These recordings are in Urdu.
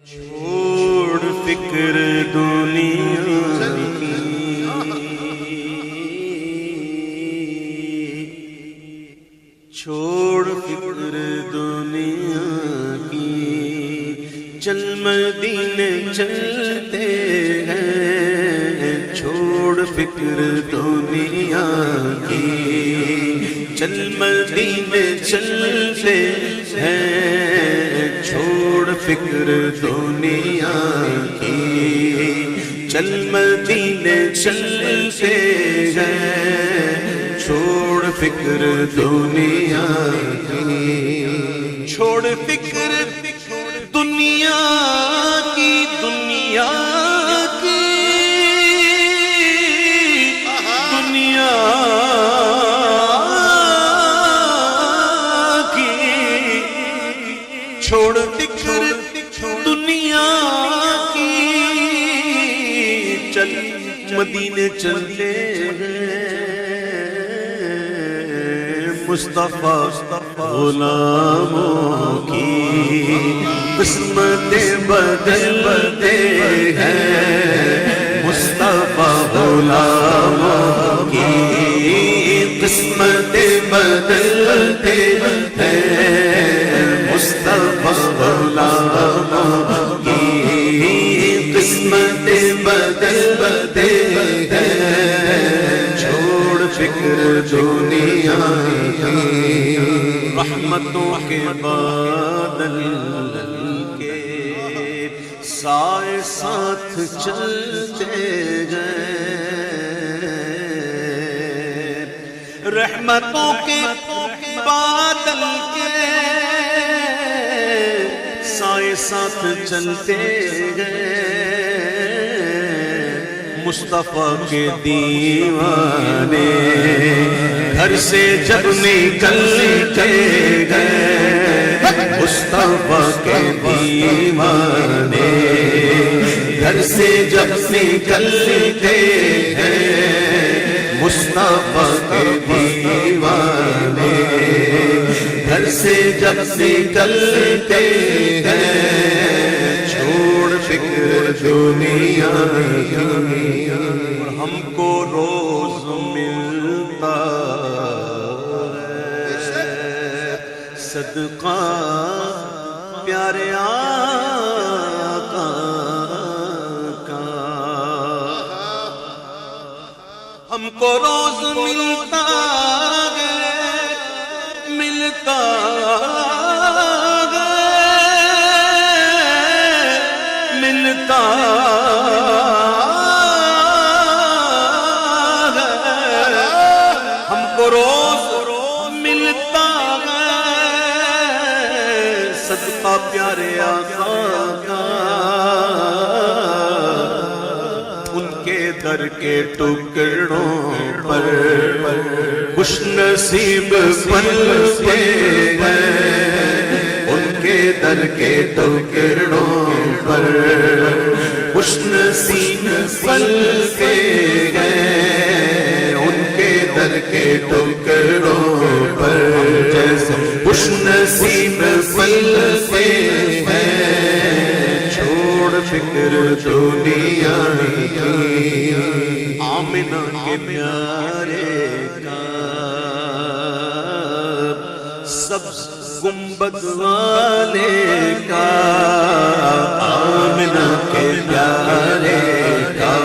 چھوڑ فکر دنیا کی، چھوڑ فکر دنیا کی، چل مدینے چلتے ہیں، چھوڑ فکر دنیا کی، چل مدینے چلتے ہیں، چھوڑ فکر دنیا کی، چل مدینے چلتے ہیں، چھوڑ فکر دنیا کی، چھوڑ فکر دنیا کی، دنیا کی، دنیا کی، چھوڑ فکر دنیا کی، چل مدینے چلتے ہیں، مصطفیٰ غلاموں کی قسمتیں بدلتے ہیں، مصطفیٰ غلاموں کی قسمتیں بدلتے ہیں، مصطفیٰ غلاموں کی قسمتیں بدلتے ہیں، چھوڑ فکر دنیا کی، رحمتوں کے بادل کے سائے ساتھ چلتے گئے، رحمتوں کے بادل کے سائے ساتھ چلتے گئے، مصطفیٰ کے دیوانے گھر سے جب نکلتے گئے، مصطفیٰ کے دیوانے گھر سے جب نکلتے ہیں، مصطفیٰ کے دیوانے گھر سے جب نکلتے ہیں، چھوڑ فکر دنیا کی، اور ہم کو روز ملتا ہے صدقہ پیارے آقا کا، ہم کو روز ملتا ہے، ملتا ہے، ملتا ہے، ہم کو روز ملتا ہے صدقہ پیارے آقا کا، ان کے در کے ٹکڑوں پر خوش نصیب پلتے ہیں، ان کے در کے ٹکڑوں پر خوش نصیب پلتے ہیں، ان کے در کے ٹکڑوں پر خوش نصیب پلتے ہیں، چھوڑ فکر دنیا کی، آمنہ کے پیارے کا سبز گنبد والے کا، آمنہ کے پیارے کا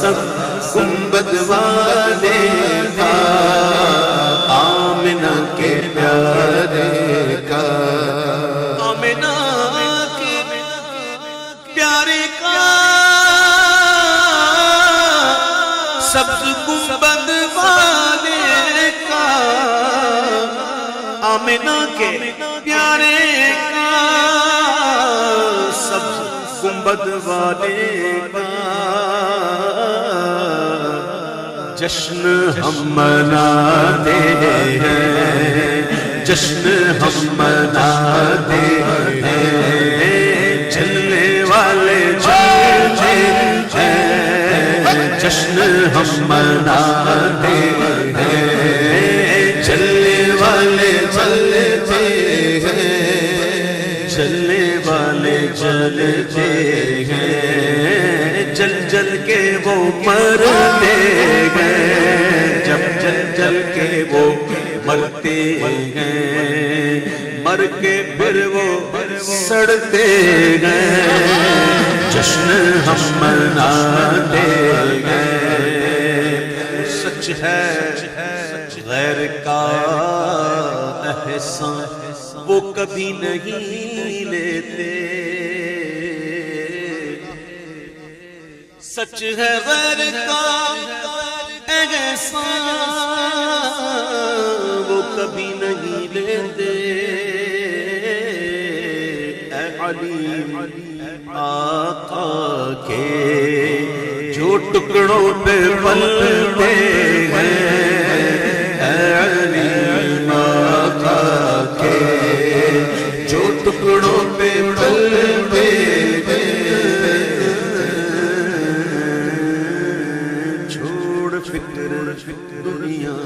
سبز گنبد والے کا، آمنہ کے پیارے کا، آمنہ کے پیارے کا سبز گنبد والے کا، آمنہ کے پیارے کا سبز گنبد والے کا، جشن ہم مناتے ہیں، جشن ہم مناتے ہیں، چلنے والے چلتے ہیں، جشن ہم مناتے ہیں، چلنے والے چلتے ہیں، چلنے والے جلتے ہیں، جل جل کے وہ مرتے ہیں، جب جل جل کے وہ مرتے ہیں، مر کے پھر وہ سڑتے ہیں، جشن ہم مناتے ہیں۔ سچ ہے غیر کا احسان وہ کبھی نہیں لیتے، سچ ہے غیر کا احسان وہ کبھی نہیں لیتے، اے علیم آقا کے جو ٹکڑوں پہ پلتے ہیں، اے علیم آقا کے جو ٹکڑوں پہ پلتے ہیں، چھوڑ فکر دنیا